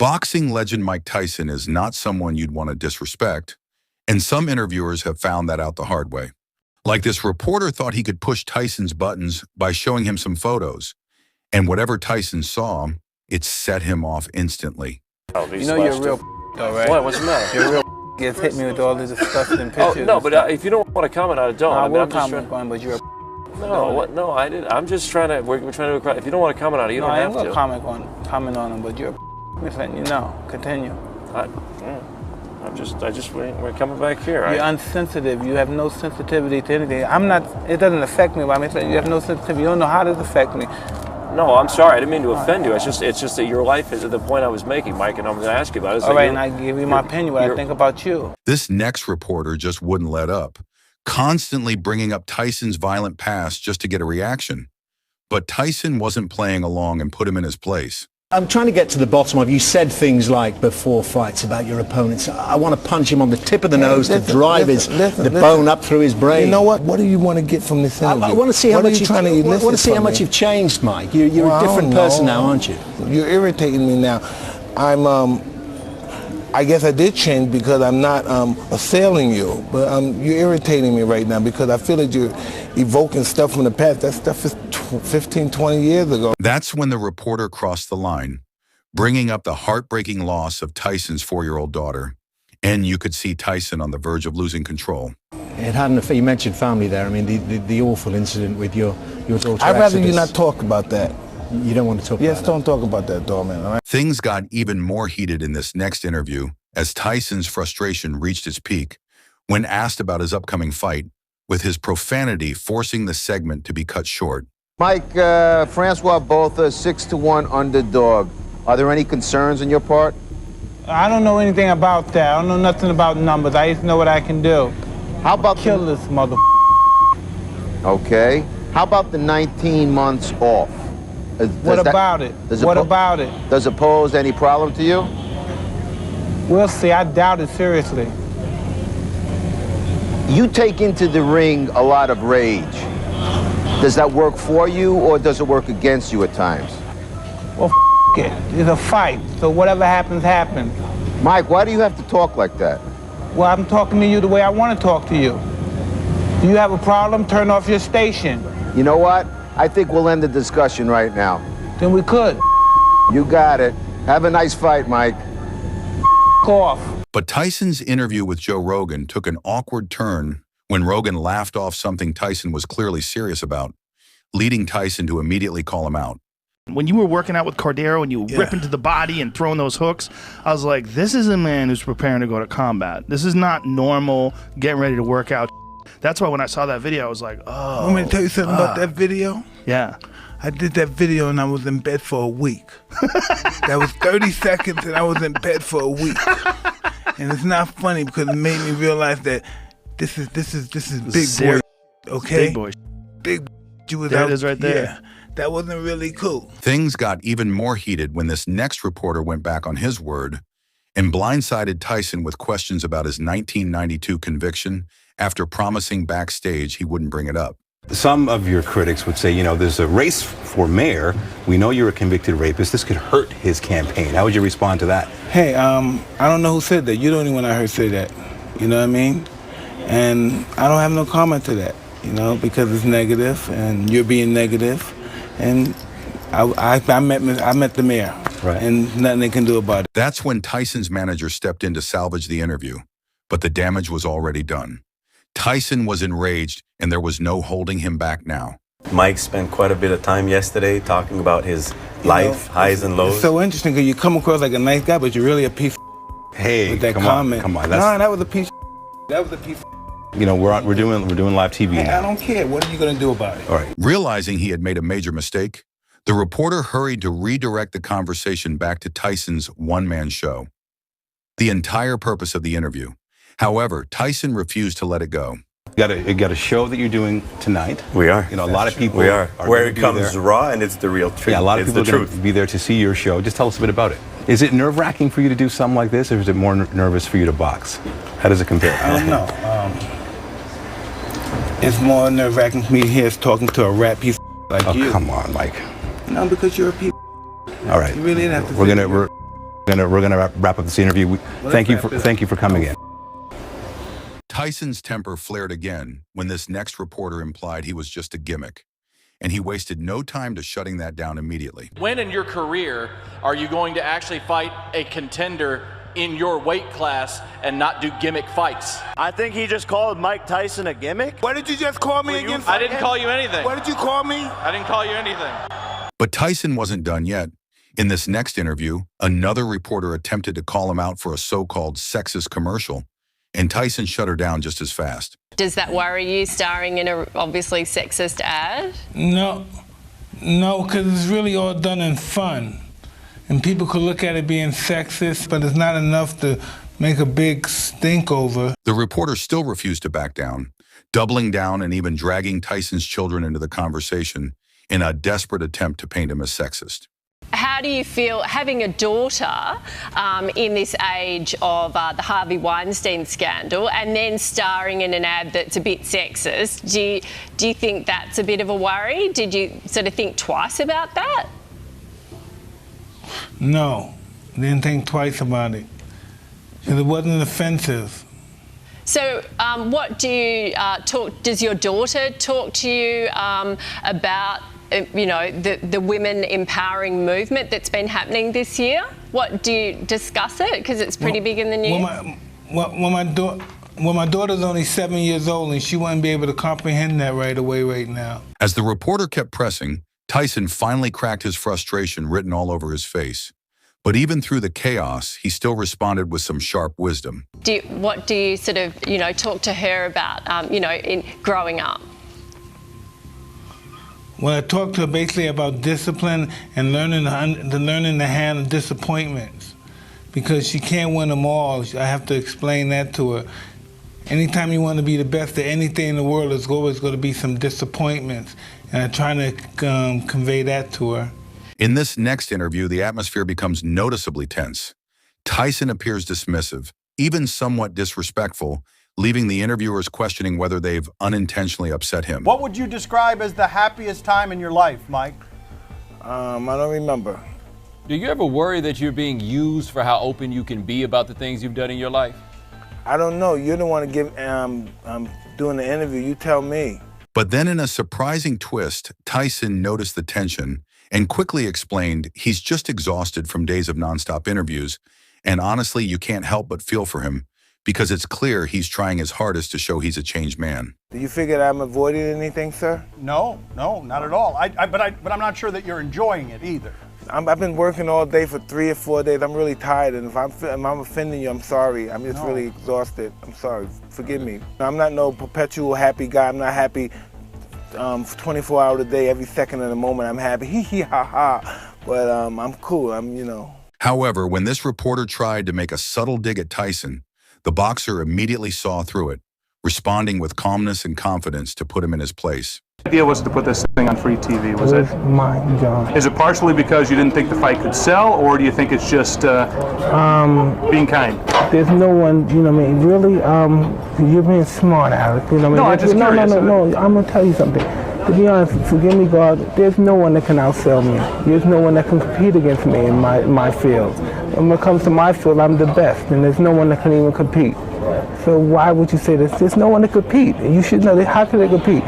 Boxing legend Mike Tyson is not someone you'd want to disrespect, and some interviewers have found that out the hard way. Like this reporter thought he could push Tyson's buttons by showing him some photos, and whatever Tyson saw, it set him off instantly. You know you're a real though, right? What? What's the matter? You're a real gets hit me with all these disgusting pictures. Oh, no, but if you don't want to comment on it, don't. No, I will I'm just comment on it, but you're a No, what? No, I didn't. I'm just trying to. We're trying to. If you don't want to comment on it, you don't have to. I ain't gonna comment on them, but you're just letting you know. Continue. We're coming back here. You're unsensitive. You have no sensitivity to anything. I'm not. It doesn't affect me, but I'm saying you have no sensitivity. You don't know how this affects me. No, I'm sorry. I didn't mean to offend you. It's just that your life is the point I was making, Mike, and I'm going to ask you about it. All right, and I give you my opinion, what I think about you. This next reporter just wouldn't let up, constantly bringing up Tyson's violent past just to get a reaction. But Tyson wasn't playing along and put him in his place. I'm trying to get to the bottom of, you said things like before fights about your opponents. I want to punch him on the tip of the nose to drive the bone up through his brain. You know what? What do you want to get from this interview? I want to see how much you've changed, Mike. You're a different person now, aren't you? You're irritating me now. I guess I did change because I'm not assailing you, but you're irritating me right now because I feel that you're evoking stuff from the past. That stuff is 15, 20 years ago. That's when the reporter crossed the line, bringing up the heartbreaking loss of Tyson's 4-year-old daughter. And you could see Tyson on the verge of losing control. It had an effect. You mentioned family there. I mean, the awful incident with your daughter. I'd rather you not talk about that. You don't want to talk about that? Yes, don't talk about that, Doorman. All right? Things got even more heated in this next interview as Tyson's frustration reached its peak when asked about his upcoming fight, with his profanity forcing the segment to be cut short. Mike, Francois Botha, 6-1 underdog. Are there any concerns on your part? I don't know anything about that. I don't know nothing about numbers. I just know what I can do. How about kill this mother? Okay. How about the 19 months off? What about it? What about it? Does it pose any problem to you? We'll see. I doubt it seriously. You take into the ring a lot of rage. Does that work for you or does it work against you at times? Well, it. It's a fight, so whatever happens, happens. Mike, why do you have to talk like that? Well, I'm talking to you the way I want to talk to you. Do you have a problem? Turn off your station. You know what? I think we'll end the discussion right now. Then we could. You got it. Have a nice fight, Mike. Off. But Tyson's interview with Joe Rogan took an awkward turn when Rogan laughed off something Tyson was clearly serious about, leading Tyson to immediately call him out. When you were working out with Cordero and you rip into the body and throwing those hooks, I was like, this is a man who's preparing to go to combat. This is not normal getting ready to work out. That's why when I saw that video, I was like, oh. Want me to tell you something about that video? Yeah. I did that video and I was in bed for a week. That was 30 seconds and I was in bed for a week. And it's not funny because it made me realize that this is big boy, okay? Big boy. Big you was there out. It is right there. Yeah, that wasn't really cool. Things got even more heated when this next reporter went back on his word and blindsided Tyson with questions about his 1992 conviction after promising backstage he wouldn't bring it up. Some of your critics would say, you know, there's a race for mayor. We know you're a convicted rapist. This could hurt his campaign. How would you respond to that? Hey, I don't know who said that. You're the only one I heard say that. You know what I mean? And I don't have no comment to that, you know, because it's negative and you're being negative. And I met the mayor, right, and nothing they can do about it. That's when Tyson's manager stepped in to salvage the interview, but the damage was already done. Tyson was enraged, and there was no holding him back now. Mike spent quite a bit of time yesterday talking about his life, highs and lows. It's so interesting because you come across like a nice guy, but you're really a piece of Hey, with that come comment. on. No, that was a piece of That was a piece of You know, we're doing live TV Hey, now. I don't care. What are you going to do about it? All right. Realizing he had made a major mistake, the reporter hurried to redirect the conversation back to Tyson's one-man show. The entire purpose of the interview. However, Tyson refused to let it go. You got a show that you're doing tonight. We are. You know, a lot of people are where it comes there. raw and it's the real truth. Yeah, a lot of people are going to be there to see your show. Just tell us a bit about it. Is it nerve-wracking for you to do something like this, or is it more nervous for you to box? How does it compare? I don't know. It's more nerve-wracking for me here talking to a rat piece like you. Oh, come on, Mike. No, because you're a piece. All right. You really have to. We're gonna wrap up this interview. Thank you for coming in. Tyson's temper flared again when this next reporter implied he was just a gimmick, and he wasted no time to shutting that down immediately. When in your career are you going to actually fight a contender in your weight class and not do gimmick fights? I think he just called Mike Tyson a gimmick. What did you just call me again? I didn't call you anything. What did you call me? I didn't call you anything. But Tyson wasn't done yet. In this next interview, another reporter attempted to call him out for a so-called sexist commercial, and Tyson shut her down just as fast. Does that worry you, starring in a obviously sexist ad? No, because it's really all done in fun. And people could look at it being sexist, but it's not enough to make a big stink over. The reporter still refused to back down, doubling down and even dragging Tyson's children into the conversation in a desperate attempt to paint him as sexist. How do you feel having a daughter in this age of the Harvey Weinstein scandal and then starring in an ad that's a bit sexist? Do you think that's a bit of a worry? Did you sort of think twice about that? No, didn't think twice about it. Because it wasn't offensive. So what do you does your daughter talk to you about the women empowering movement that's been happening this year? What do you discuss it? Because it's pretty big in the news. Well, my daughter's only 7 years old, and she wouldn't be able to comprehend that right away right now. As the reporter kept pressing, Tyson finally cracked his frustration written all over his face. But even through the chaos, he still responded with some sharp wisdom. What do you sort of, talk to her about, in growing up? Well, I talked to her basically about discipline and learning to handle disappointments, because she can't win them all. I have to explain that to her. Anytime you want to be the best at anything in the world, there's always going to be some disappointments, and I'm trying to convey that to her. In this next interview, the atmosphere becomes noticeably tense. Tyson appears dismissive, even somewhat disrespectful, leaving the interviewers questioning whether they've unintentionally upset him. What would you describe as the happiest time in your life, Mike? I don't remember. Do you ever worry that you're being used for how open you can be about the things you've done in your life? I don't know. You're the one to give. Doing the interview. You tell me. But then in a surprising twist, Tyson noticed the tension and quickly explained he's just exhausted from days of nonstop interviews, and honestly, you can't help but feel for him, because it's clear he's trying his hardest to show he's a changed man. Do you figure that I'm avoiding anything, sir? No, not at all. But I'm not sure that you're enjoying it either. I've been working all day for 3 or 4 days. I'm really tired, and if I'm offending you, I'm sorry. I'm just really exhausted. I'm sorry. Forgive me. I'm not no perpetual happy guy. I'm not happy 24 hours a day, every second of the moment. I'm happy. Hee hee ha ha. But I'm cool. However, when this reporter tried to make a subtle dig at Tyson, the boxer immediately saw through it, responding with calmness and confidence to put him in his place. The idea was to put this thing on free TV, was it? My job. Is it partially because you didn't think the fight could sell, or do you think it's just being kind? There's no one, really, you're being smart, Alex. No, I'm just curious. No, I'm going to tell you something. To be honest, forgive me, God, there's no one that can outsell me. There's no one that can compete against me in my field. And when it comes to my field, I'm the best, and there's no one that can even compete. So why would you say this? There's no one to compete. And you should know that. How can they compete?